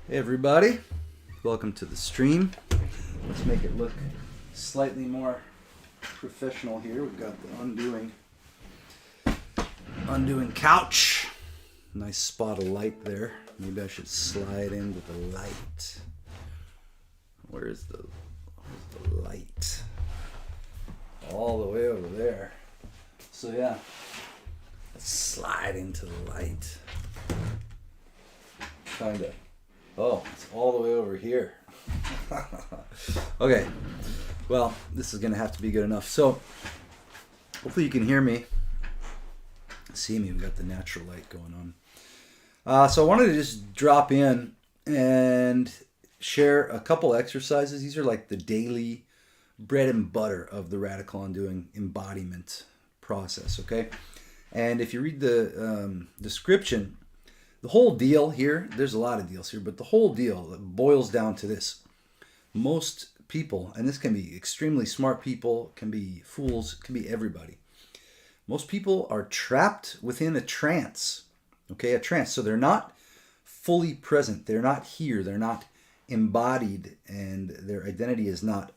Hey everybody, welcome to the stream. Let's make it look slightly more professional here. We've got the undoing couch. Nice spot of light there. Maybe I should slide in with the light. Where's the light? All the way over there. So yeah, let's slide into the light. Kinda. Oh, it's all the way over here. Okay, well, this is going to have to be good enough. So, hopefully you can hear me, see me. We've got the natural light going on. So I wanted to just drop in and share a couple exercises. These are like the daily bread and butter of the radical undoing embodiment process, okay? And if you read the description, the whole deal here, there's a lot of deals here, but the whole deal boils down to this. Most people, and this can be extremely smart people, can be fools, can be everybody. Most people are trapped within a trance, okay, a trance. So they're not fully present. They're not here. They're not embodied, and their identity is not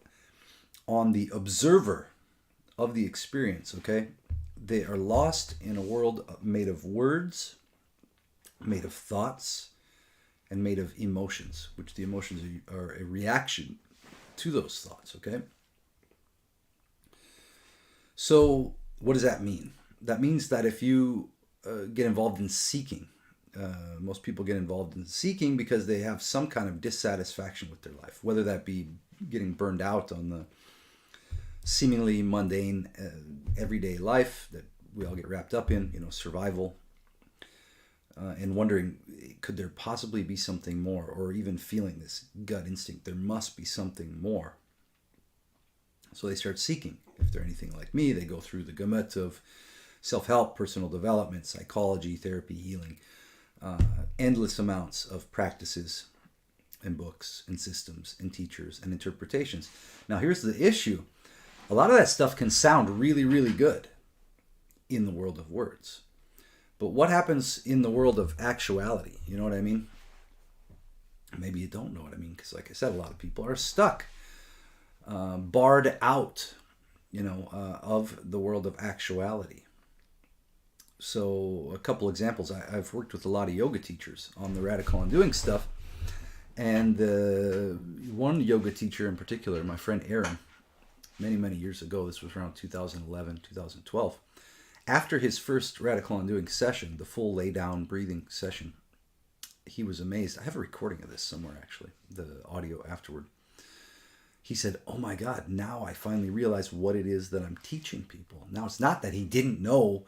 on the observer of the experience, okay? They are lost in a world made of words, made of thoughts, and made of emotions, which the emotions are a reaction to those thoughts, okay? So what does that mean? That means that if you get involved in seeking, most people get involved in seeking because they have some kind of dissatisfaction with their life, whether that be getting burned out on the seemingly mundane everyday life that we all get wrapped up in, survival, and wondering, could there possibly be something more? Or even feeling this gut instinct, there must be something more. So they start seeking. If they're anything like me, they go through the gamut of self-help, personal development, psychology, therapy, healing, endless amounts of practices and books and systems and teachers and interpretations. Now here's the issue. A lot of that stuff can sound really, really good in the world of words. But what happens in the world of actuality? You know what I mean? Maybe you don't know what I mean, because like I said, a lot of people are stuck, barred out, of the world of actuality. So a couple examples. I've worked with a lot of yoga teachers on the radical undoing stuff. And one yoga teacher in particular, my friend Aaron, many, many years ago, this was around 2011, 2012, after his first radical undoing session, the full lay down breathing session, he was amazed. I have a recording of this somewhere, actually, the audio afterward. He said, oh my God, now I finally realize what it is that I'm teaching people. Now it's not that he didn't know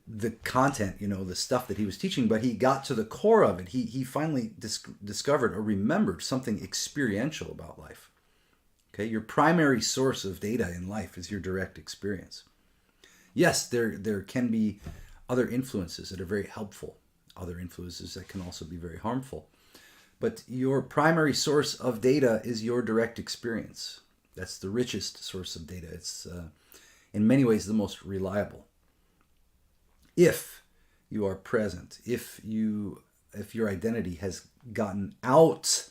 the content, the stuff that he was teaching, but he got to the core of it. He finally discovered or remembered something experiential about life. Okay, your primary source of data in life is your direct experience. Yes, there can be other influences that are very helpful, other influences that can also be very harmful. But your primary source of data is your direct experience. That's the richest source of data. It's in many ways the most reliable. If you are present, if your identity has gotten out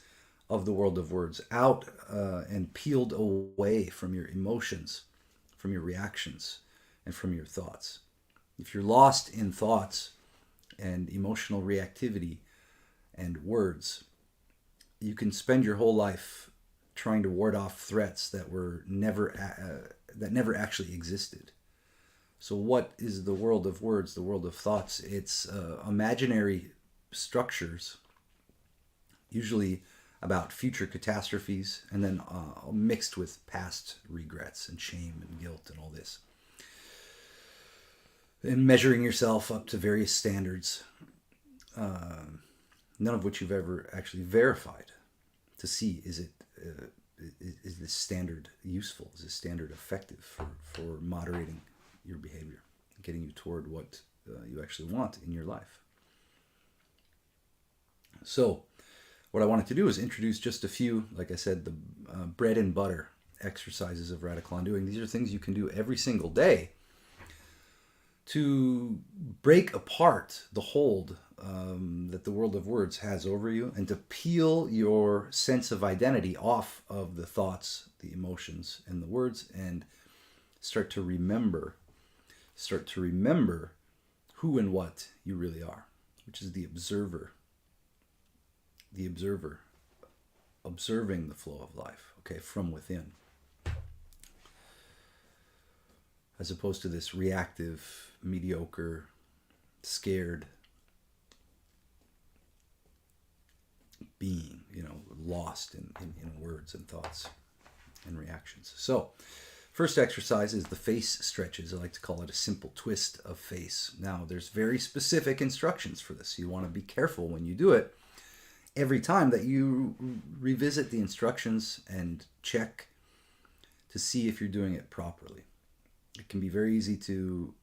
of the world of words, out and peeled away from your emotions, from your reactions, and from your thoughts. If you're lost in thoughts and emotional reactivity and words, you can spend your whole life trying to ward off threats that never actually existed. So what is the world of words, the world of thoughts? It's imaginary structures, usually about future catastrophes, and then mixed with past regrets and shame and guilt and all this. And measuring yourself up to various standards, none of which you've ever actually verified to see, is this standard useful? Is this standard effective for moderating your behavior, getting you toward what you actually want in your life? So what I wanted to do is introduce just a few, like I said, the bread and butter exercises of radical undoing. These are things you can do every single day to break apart the hold that the world of words has over you, and to peel your sense of identity off of the thoughts, the emotions, and the words, and start to remember who and what you really are, which is the observer, observing the flow of life, okay, from within, as opposed to this reactive, mediocre, scared being, lost in words and thoughts and reactions. So, first exercise is the face stretches. I like to call it a simple twist of face. Now, there's very specific instructions for this. You want to be careful when you do it. Every time that you revisit the instructions and check to see if you're doing it properly. It can be very easy to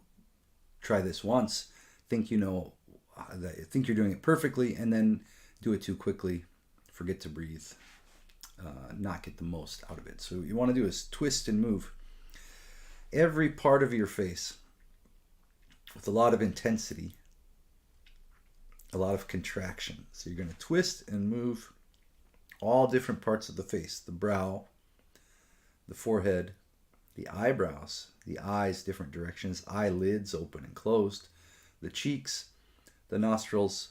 try this once, think you're doing it perfectly, and then do it too quickly, forget to breathe, not get the most out of it. So what you want to do is twist and move every part of your face with a lot of intensity, a lot of contraction. So you're going to twist and move all different parts of the face, the brow, the forehead, the eyebrows, the eyes, different directions, eyelids open and closed, the cheeks, the nostrils,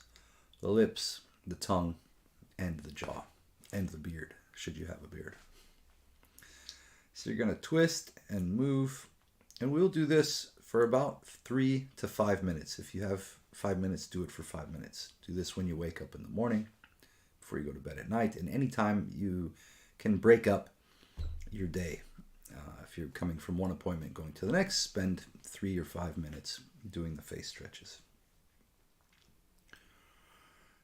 the lips, the tongue, and the jaw, and the beard, should you have a beard. So you're going to twist and move, and we'll do this for about 3 to 5 minutes. If you have 5 minutes, do it for 5 minutes. Do this when you wake up in the morning, before you go to bed at night, and anytime you can break up your day. If you're coming from one appointment going to the next, spend 3 or 5 minutes doing the face stretches.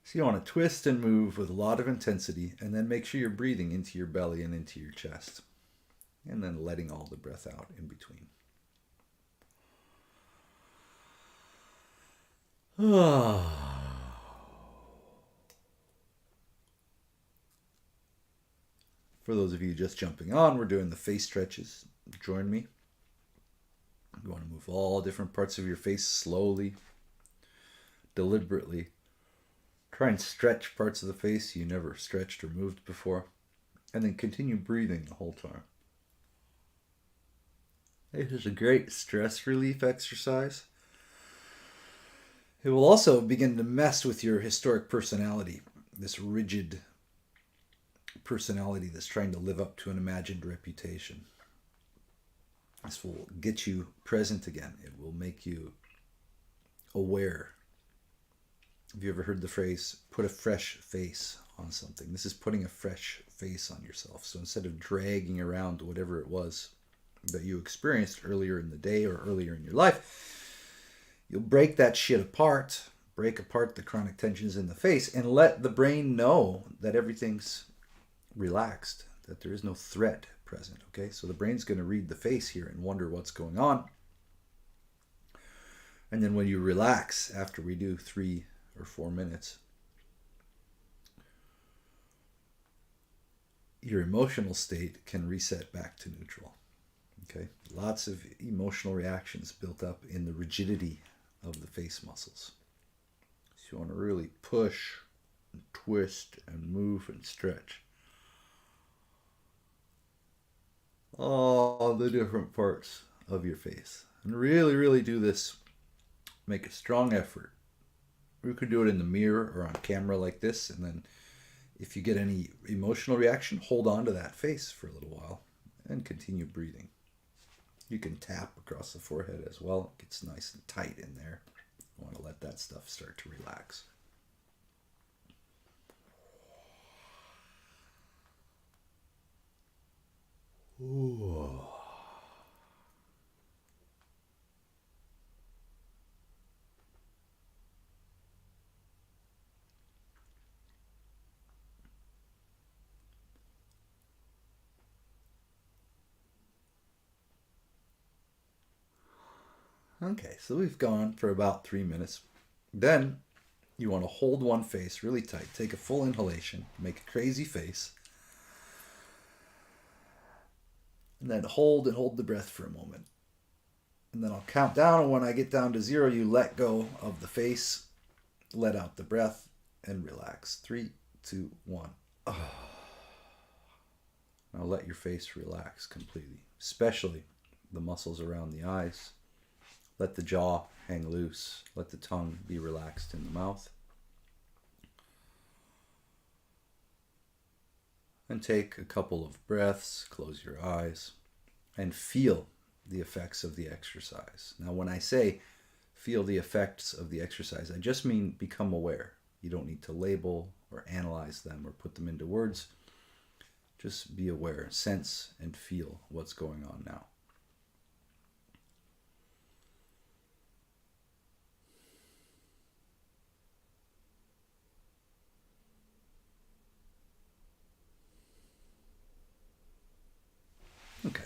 So you want to twist and move with a lot of intensity, and then make sure you're breathing into your belly and into your chest, and then letting all the breath out in between. For those of you just jumping on, we're doing the face stretches. Join me. You want to move all different parts of your face slowly, deliberately. Try and stretch parts of the face you never stretched or moved before, and then continue breathing the whole time. This is a great stress relief exercise. It will also begin to mess with your historic personality, this rigid personality that's trying to live up to an imagined reputation. This will get you present again. It will make you aware. Have you ever heard the phrase, put a fresh face on something? This is putting a fresh face on yourself. So instead of dragging around whatever it was that you experienced earlier in the day or earlier in your life, you'll break that shit apart, break apart the chronic tensions in the face, and let the brain know that everything's relaxed, that there is no threat present, okay? So the brain's going to read the face here and wonder what's going on. And then when you relax, after we do 3 or 4 minutes, your emotional state can reset back to neutral, okay? Lots of emotional reactions built up in the rigidity of the face muscles. So you want to really push and twist and move and stretch all the different parts of your face. And really, really do this. Make a strong effort. You could do it in the mirror or on camera like this, and then if you get any emotional reaction, hold on to that face for a little while and continue breathing. You can tap across the forehead as well. It gets nice and tight in there. You want to let that stuff start to relax. Ooh. Okay, so we've gone for about 3 minutes. Then you want to hold one face really tight. Take a full inhalation. Make a crazy face. And then hold the breath for a moment. And then I'll count down, and when I get down to 0, you let go of the face, let out the breath, and relax. 3, 2, 1. Oh. Now let your face relax completely, especially the muscles around the eyes. Let the jaw hang loose. Let the tongue be relaxed in the mouth. And take a couple of breaths, close your eyes, and feel the effects of the exercise. Now, when I say feel the effects of the exercise, I just mean become aware. You don't need to label or analyze them or put them into words. Just be aware, sense, and feel what's going on now. Okay.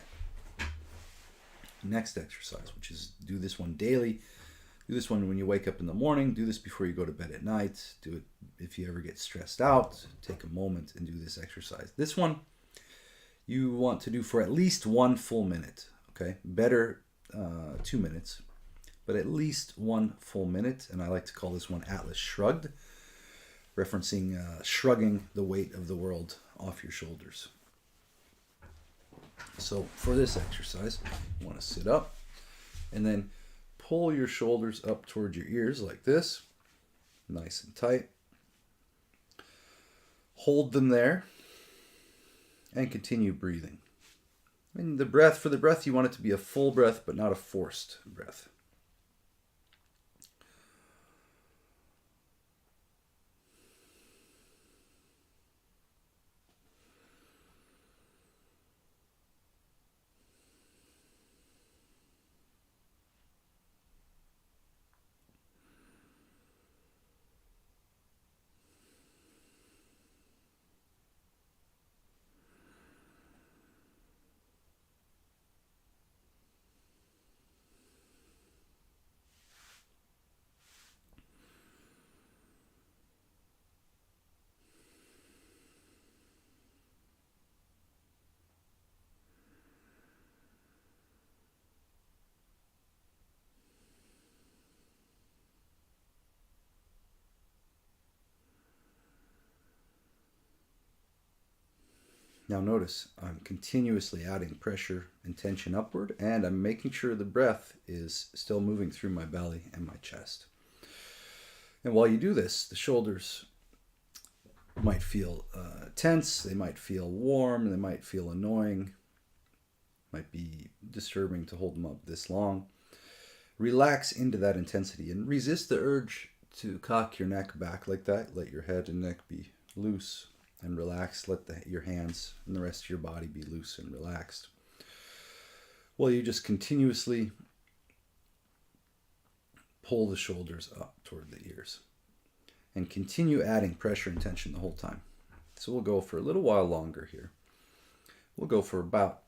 Next exercise, which is do this one daily. Do this one when you wake up in the morning. Do this before you go to bed at night. Do it if you ever get stressed out. Take a moment and do this exercise. This one you want to do for at least 1 full minute. Okay, better 2 minutes, but at least 1 full minute. And I like to call this one Atlas Shrugged, referencing shrugging the weight of the world off your shoulders. So for this exercise, you want to sit up and then pull your shoulders up towards your ears like this, nice and tight. Hold them there and continue breathing. And for the breath, you want it to be a full breath, but not a forced breath. Now notice I'm continuously adding pressure and tension upward, and I'm making sure the breath is still moving through my belly and my chest. And while you do this, the shoulders might feel tense, they might feel warm, they might feel annoying, might be disturbing to hold them up this long. Relax into that intensity and resist the urge to cock your neck back like that. Let your head and neck be loose and relaxed. Let your hands and the rest of your body be loose and relaxed. Well, you just continuously pull the shoulders up toward the ears and continue adding pressure and tension the whole time. So we'll go for a little while longer here. We'll go for about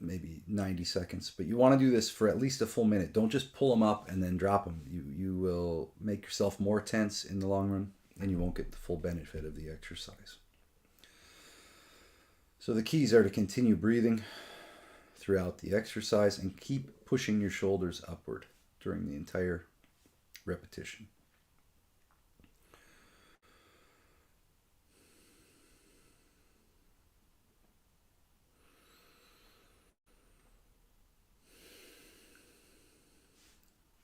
maybe 90 seconds, but you want to do this for at least a full minute. Don't just pull them up and then drop them. You will make yourself more tense in the long run, and you won't get the full benefit of the exercise. So the keys are to continue breathing throughout the exercise and keep pushing your shoulders upward during the entire repetition.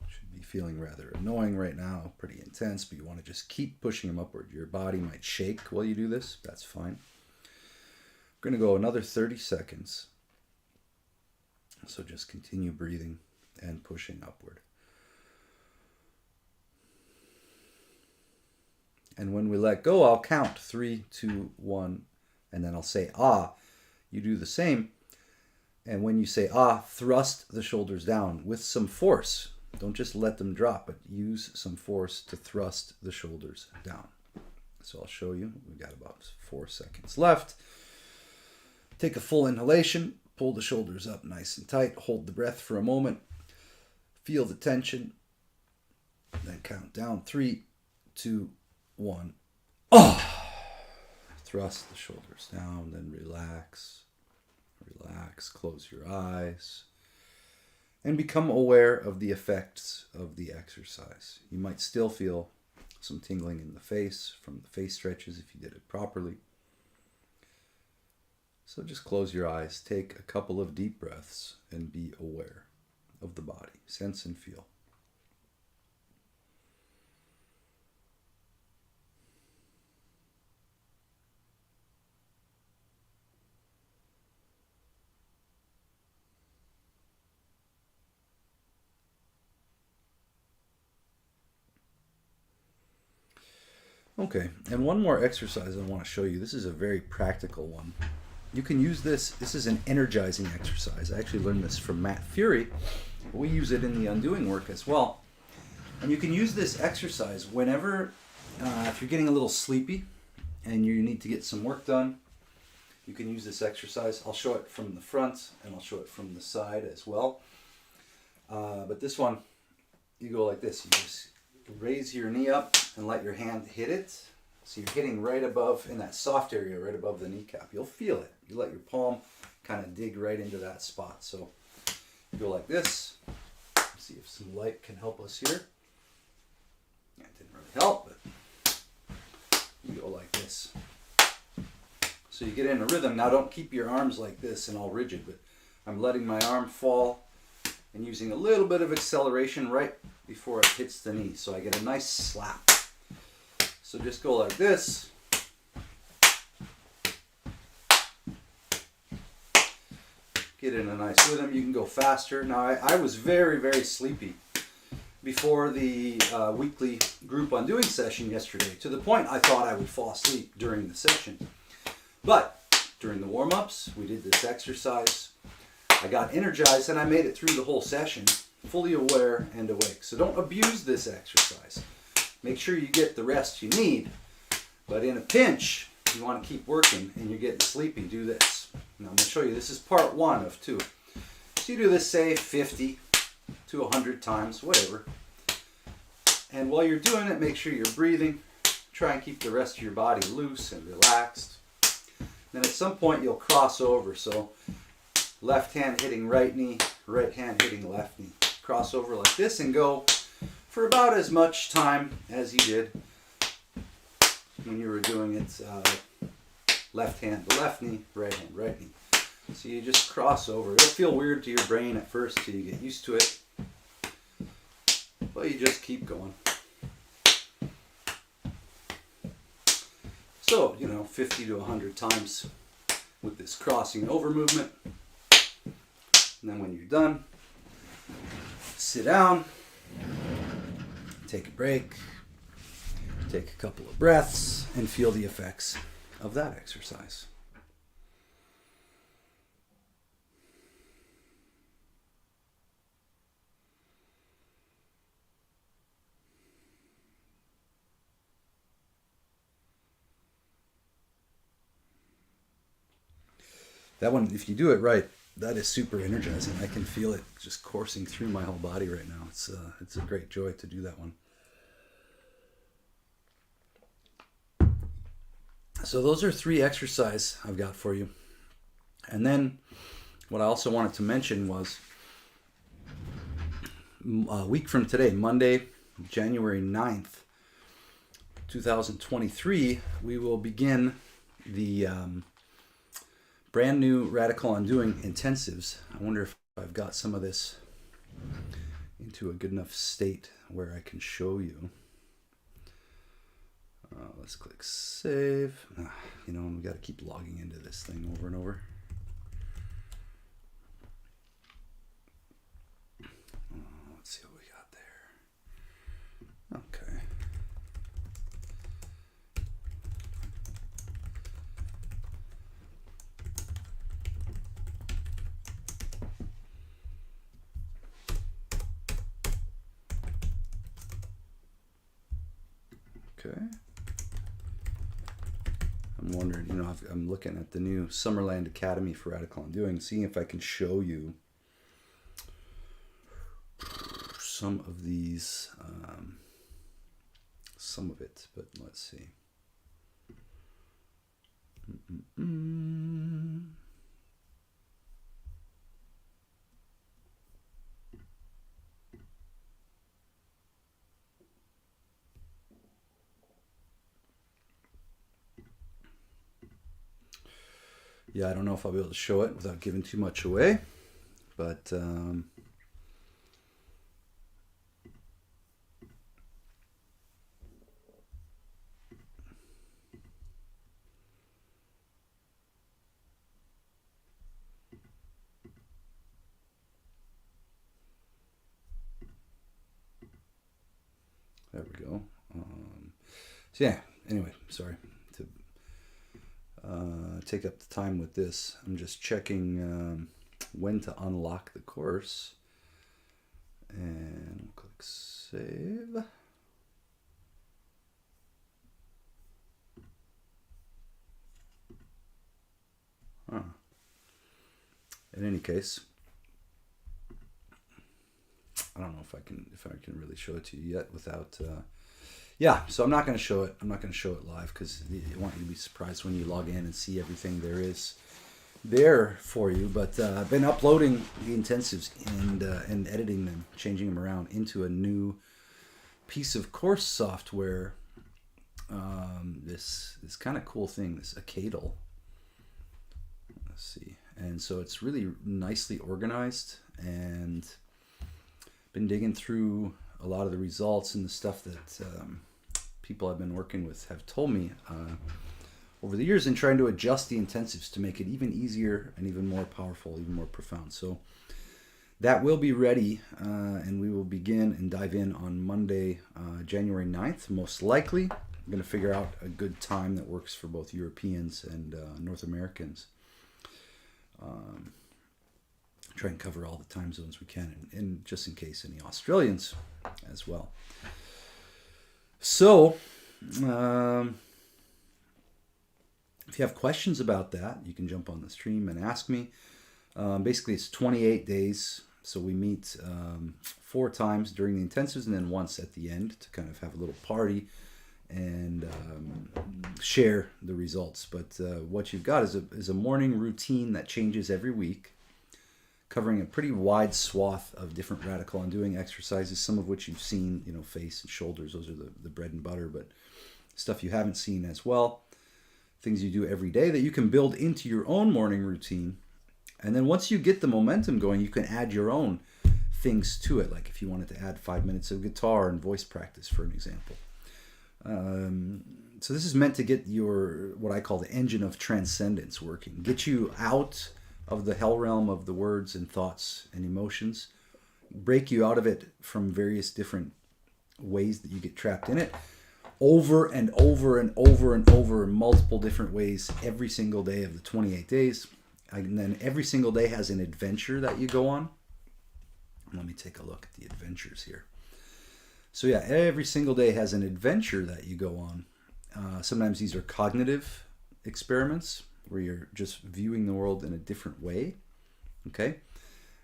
Should be feeling rather annoying right now, pretty intense, but you want to just keep pushing them upward. Your body might shake while you do this. That's fine. We're going to go another 30 seconds. So just continue breathing and pushing upward. And when we let go, I'll count 3, 2, 1, and then I'll say ah. You do the same. And when you say ah, thrust the shoulders down with some force. Don't just let them drop, but use some force to thrust the shoulders down. So I'll show you. We've got about 4 seconds left. Take a full inhalation, pull the shoulders up nice and tight, hold the breath for a moment, feel the tension, then count down 3, 2, 1. Oh! Thrust the shoulders down, then relax, close your eyes, and become aware of the effects of the exercise. You might still feel some tingling in the face from the face stretches if you did it properly. So just close your eyes, take a couple of deep breaths, and be aware of the body. Sense and feel. Okay, and one more exercise I want to show you. This is a very practical one. You can use this. This is an energizing exercise. I actually learned this from Matt Fury. We use it in the undoing work as well. And you can use this exercise whenever, if you're getting a little sleepy and you need to get some work done, you can use this exercise. I'll show it from the front and I'll show it from the side as well. But this one, you go like this. You just raise your knee up and let your hand hit it. So you're hitting right above, in that soft area, right above the kneecap. You'll feel it. You let your palm kind of dig right into that spot. So you go like this. Let's see if some light can help us here. Yeah, it didn't really help, but you go like this. So you get in a rhythm. Now don't keep your arms like this and all rigid, but I'm letting my arm fall and using a little bit of acceleration right before it hits the knee. So I get a nice slap. So just go like this. Get in a nice rhythm. You can go faster. Now I was very, very sleepy before the weekly group undoing session yesterday, to the point I thought I would fall asleep during the session. But during the warm-ups, we did this exercise. I got energized and I made it through the whole session, fully aware and awake. So don't abuse this exercise. Make sure you get the rest you need. But in a pinch, you want to keep working and you're getting sleepy, do this. Now I'm going to show you, this is part 1 of 2. So you do this, say, 50 to 100 times, whatever. And while you're doing it, make sure you're breathing. Try and keep the rest of your body loose and relaxed. Then at some point you'll cross over. So left hand hitting right knee, right hand hitting left knee. Cross over like this and go for about as much time as you did when you were doing it left hand to left knee, right hand, right knee. So you just cross over. It'll feel weird to your brain at first till you get used to it, but you just keep going. So, 50 to 100 times with this crossing over movement. And then when you're done, sit down, take a break, take a couple of breaths, and feel the effects of that exercise. That one, if you do it right, that is super energizing. I can feel it just coursing through my whole body right now. It's a great joy to do that one. So those are 3 exercises I've got for you. And then what I also wanted to mention was a week from today, Monday, January 9th, 2023, we will begin the brand new Radical Undoing intensives. I wonder if I've got some of this into a good enough state where I can show you. Let's click save. We got to keep logging into this thing over and over. Let's see what we got there. Okay. Okay. I'm wondering, I'm looking at the new Summerland Academy for Radical Undoing, seeing if I can show you some of these, some of it, but let's see. Yeah, I don't know if I'll be able to show it without giving too much away, but there we go. So yeah, anyway, sorry to take up the time with this. I'm just checking when to unlock the course. And we'll click save. Huh. In any case, I don't know if I can really show it to you yet without. Yeah, so I'm not going to show it. I'm not going to show it live because I want you to be surprised when you log in and see everything there is there for you. But I've been uploading the intensives and editing them, changing them around into a new piece of course software. This kind of cool thing, this Acadal. Let's see, and so it's really nicely organized, and been digging through a lot of the results and the stuff that people I've been working with have told me over the years, and trying to adjust the intensives to make it even easier and even more powerful, even more profound. So that will be ready, and we will begin and dive in on Monday, January 9th, most likely. I'm going to figure out a good time that works for both Europeans and North Americans. Try and cover all the time zones we can, and just in case any Australians as well. So, if you have questions about that, you can jump on the stream and ask me. Basically, it's 28 days, so we meet 4 times during the intensives and then once at the end to kind of have a little party and share the results. But what you've got is a morning routine that changes every week, covering a pretty wide swath of different radical undoing exercises, some of which you've seen, face and shoulders. Those are the bread and butter, but stuff you haven't seen as well. Things you do every day that you can build into your own morning routine. And then once you get the momentum going, you can add your own things to it. Like if you wanted to add 5 minutes of guitar and voice practice, for an example. So this is meant to get your, what I call the engine of transcendence working. Get you out of the hell realm of the words and thoughts and emotions, break you out of it from various different ways that you get trapped in it, over and over and over and over in multiple different ways every single day of the 28 days. And then every single day has an adventure that you go on. Let me take a look at the adventures here. So yeah, every single day has an adventure that you go on. Sometimes these are cognitive experiments, where you're just viewing the world in a different way, okay?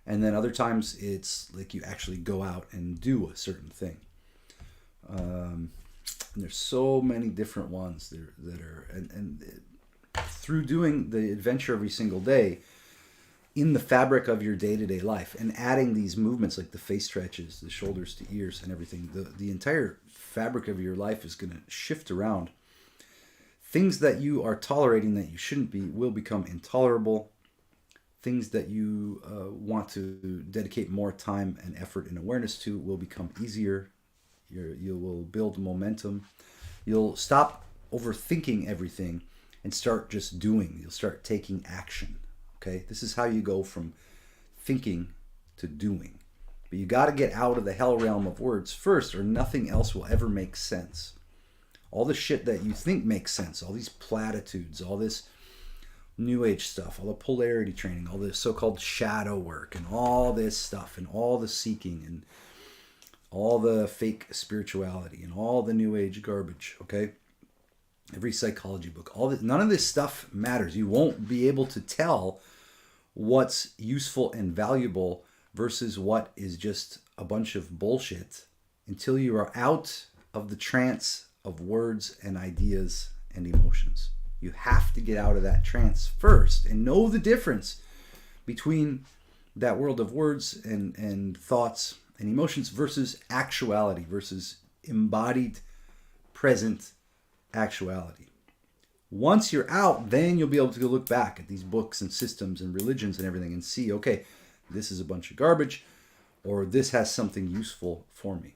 And then other times it's like you actually go out and do a certain thing. And there's so many different ones that are, and through doing the adventure every single day in the fabric of your day-to-day life and adding these movements like the face stretches, the shoulders to ears and everything, the entire fabric of your life is going to shift around. Things that you are tolerating that you shouldn't be will become intolerable. Things that you want to dedicate more time and effort and awareness to will become easier. You will build momentum. You'll stop overthinking everything and start just doing. You'll start taking action. Okay? This is how you go from thinking to doing. But you got to get out of the hell realm of words first, or nothing else will ever make sense. All the shit that you think makes sense, all these platitudes, all this new age stuff, all the polarity training, all this so-called shadow work, and all this stuff, and all the seeking, and all the fake spirituality, and all the new age garbage, okay? Every psychology book, all this, none of this stuff matters. You won't be able to tell what's useful and valuable versus what is just a bunch of bullshit until you are out of the trance of words and ideas and emotions. You have to get out of that trance first and know the difference between that world of words and thoughts and emotions versus actuality, versus embodied present actuality. Once you're out, then you'll be able to go look back at these books and systems and religions and everything and see, okay, this is a bunch of garbage, or this has something useful for me.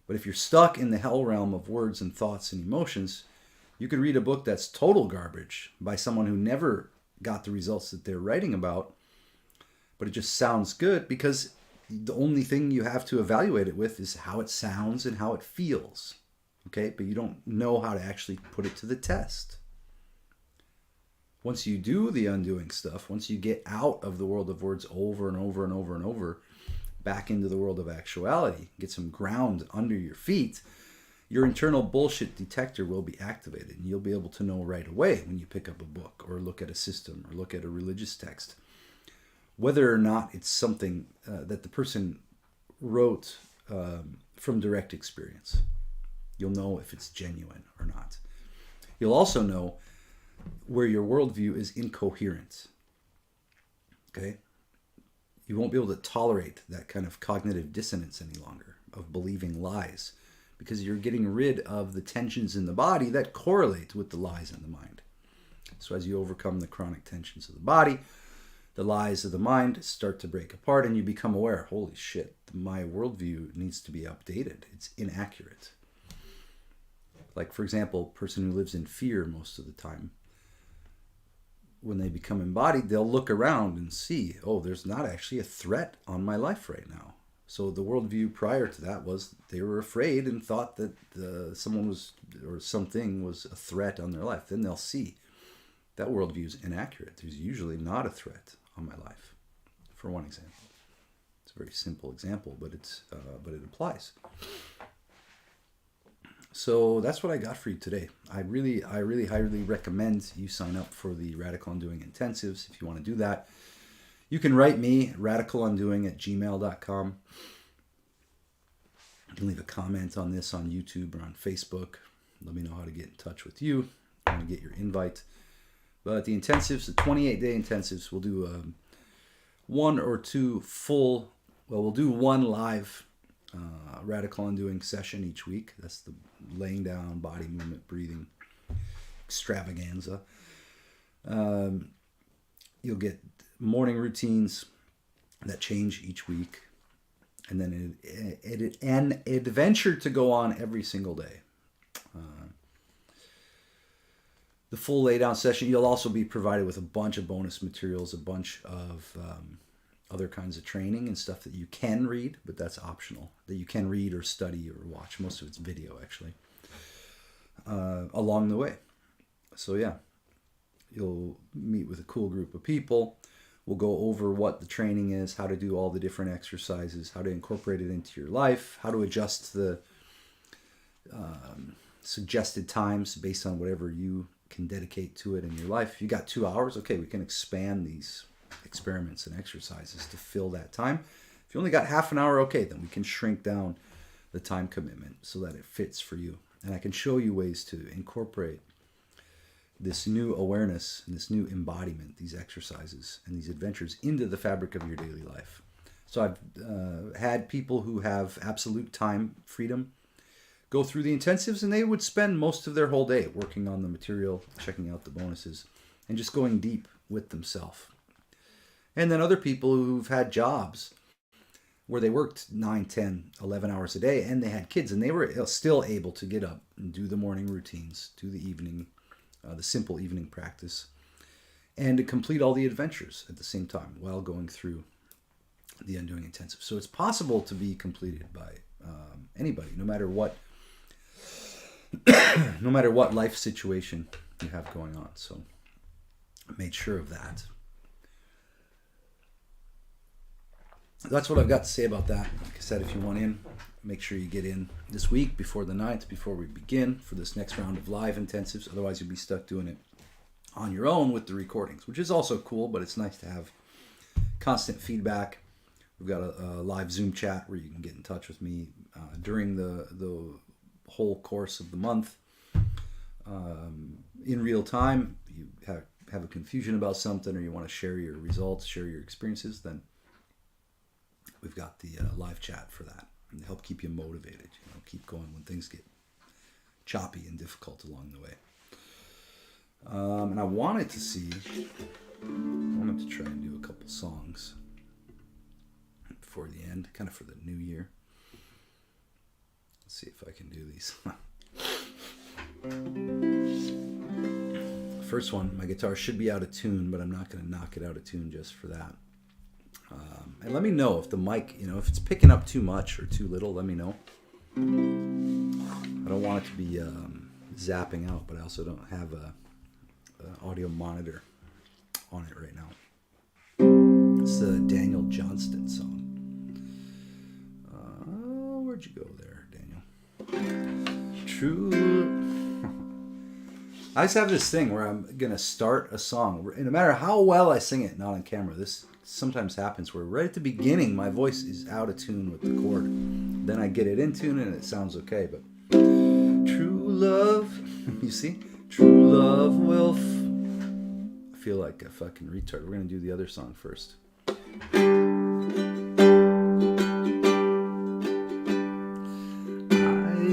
But if you're stuck in the hell realm of words and thoughts and emotions, you could read a book that's total garbage by someone who never got the results that they're writing about, but it just sounds good because the only thing you have to evaluate it with is how it sounds and how it feels. Okay, but you don't know how to actually put it to the test. Once you do the undoing stuff, once you get out of the world of words over and over and over and over, back into the world of actuality, get some ground under your feet, your internal bullshit detector will be activated. And you'll be able to know right away when you pick up a book or look at a system or look at a religious text, whether or not it's something that the person wrote from direct experience. You'll know if it's genuine or not. You'll also know where your worldview is incoherent. Okay? You won't be able to tolerate that kind of cognitive dissonance any longer, of believing lies, because you're getting rid of the tensions in the body that correlate with the lies in the mind. So as you overcome the chronic tensions of the body, the lies of the mind start to break apart and you become aware, holy shit, my worldview needs to be updated. It's inaccurate. Like, for example, a person who lives in fear most of the time, when they become embodied, they'll look around and see, oh, there's not actually a threat on my life right now. So the worldview prior to that was they were afraid and thought that someone was or something was a threat on their life. Then they'll see that worldview is inaccurate. There's usually not a threat on my life, for one example. It's a very simple example, but it applies. So that's what I got for you today. I really highly recommend you sign up for the Radical Undoing Intensives if you want to do that. You can write me, radicalundoing@gmail.com. You can leave a comment on this on YouTube or on Facebook. Let me know how to get in touch with you. I want to get your invite. But the intensives, the 28-day intensives, we'll do one or two full, well, we'll do one live Radical Undoing session each week. That's the laying down, body movement, breathing extravaganza. You'll get morning routines that change each week, and then an adventure to go on every single day. The full lay down session, you'll also be provided with a bunch of bonus materials, a bunch of other kinds of training and stuff that you can read, but that's optional, that you can read or study or watch. Most of it's video, actually, along the way. So yeah, you'll meet with a cool group of people. We'll go over what the training is, how to do all the different exercises, how to incorporate it into your life, how to adjust the suggested times based on whatever you can dedicate to it in your life. If you got 2 hours, okay, we can expand these experiments and exercises to fill that time. If you only got half an hour, okay, then we can shrink down the time commitment so that it fits for you. And I can show you ways to incorporate this new awareness and this new embodiment, these exercises and these adventures into the fabric of your daily life. So I've had people who have absolute time freedom go through the intensives, and they would spend most of their whole day working on the material, checking out the bonuses, and just going deep with themselves. And then other people who've had jobs where they worked 9, 10, 11 hours a day, and they had kids, and they were still able to get up and do the morning routines, do the evening, the simple evening practice, and to complete all the adventures at the same time while going through the Undoing Intensive. So it's possible to be completed by anybody, no matter what life situation you have going on. So I made sure of that. That's what I've got to say about that. Like I said, if you want in, make sure you get in this week before the 9th, before we begin for this next round of live intensives. Otherwise, you'll be stuck doing it on your own with the recordings, which is also cool, but it's nice to have constant feedback. We've got a live Zoom chat where you can get in touch with me during the whole course of the month. In real time, you have a confusion about something, or you want to share your results, share your experiences, then we've got the live chat for that, and help keep you motivated. Keep going when things get choppy and difficult along the way. And I wanted to try and do a couple songs before the end, kind of for the new year. Let's see if I can do these. First one, my guitar should be out of tune, but I'm not going to knock it out of tune just for that. And let me know if the mic, if it's picking up too much or too little, let me know. I don't want it to be zapping out, but I also don't have an audio monitor on it right now. It's a Daniel Johnston song. Where'd you go there, Daniel? True. I just have this thing where I'm going to start a song. No matter how well I sing it, not on camera, this sometimes happens where right at the beginning my voice is out of tune with the chord. Then I get it in tune and it sounds okay. But true love, you see? True love will... I feel like a fucking retard. We're going to do the other song first.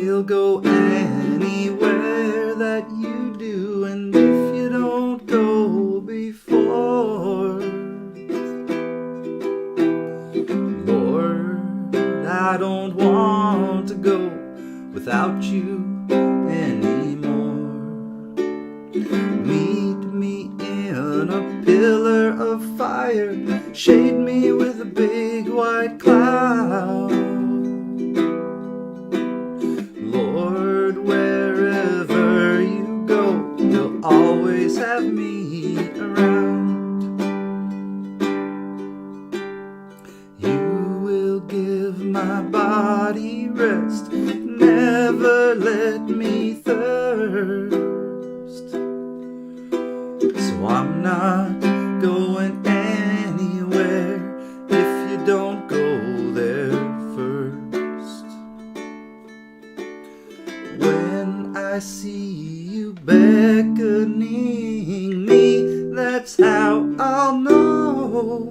I'll go anywhere that you do, and if you don't go before, Lord, I don't want to go without you anymore. Meet me in a pillar of fire, shade me with a big white cloud. Lord, wherever you go, you'll always have me around. You will give my body rest, never let me thirst. So I'm not going anywhere if you don't go there first. When I see you beckoning me, that's how I'll know.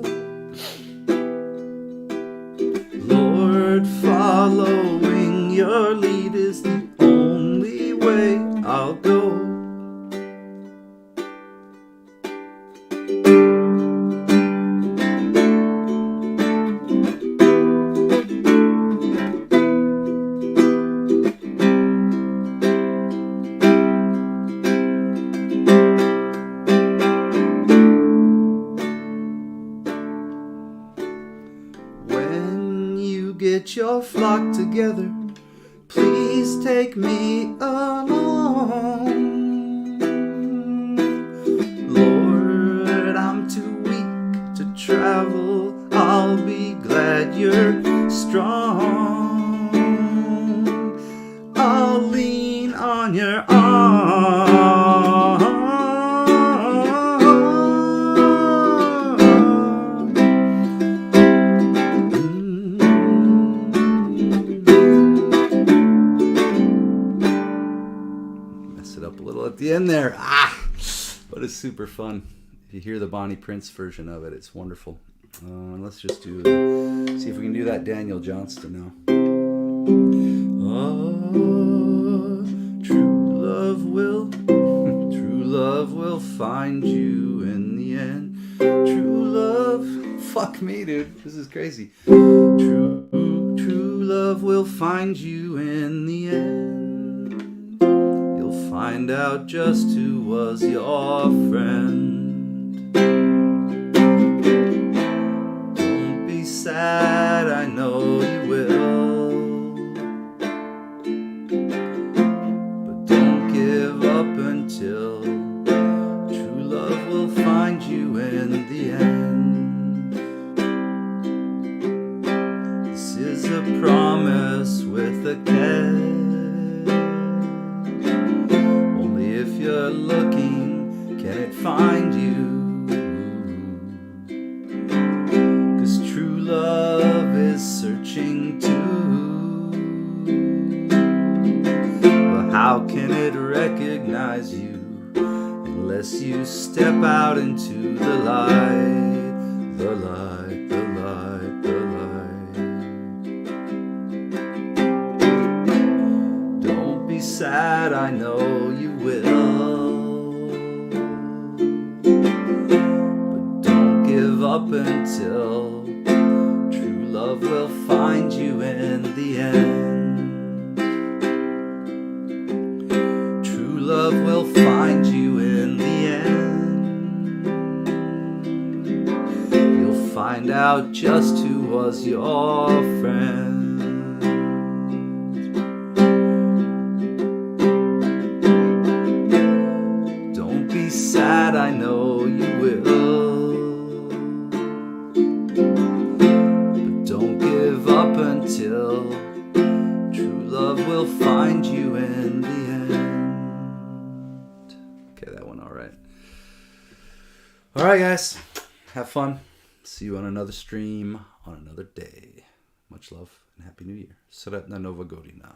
Lord, following your lead is the only way I'll go. Get your flock together, please take me along. Lord, I'm too weak to travel, I'll be glad you're strong. I'll lean on your arm. At the end there, but it's super fun. If you hear the Bonnie Prince version of it, it's wonderful. Let's just see if we can do that Daniel Johnston now. Oh, true love will find you in the end. True love, fuck me, dude, this is crazy. True love will find you in the end. Find out just who was your friend. Don't be sad, I know you will, but don't give up until true love will find you in the end. This is a promise with a catch. If you're looking, can it find you? 'Cause true love is searching too. But how can it recognize you unless you step out into the light, the light, the light, the light? Don't be sad, I know you will, up until true love will find you in the end. True love will find you in the end. You'll find out just who was your friend. Don't be sad, I know you will, but don't give up until true love will find you in the end. Okay, that went all right. All right, guys, have fun. See you on another stream on another day. Much love and Happy New Year. Sretna Nova Godina.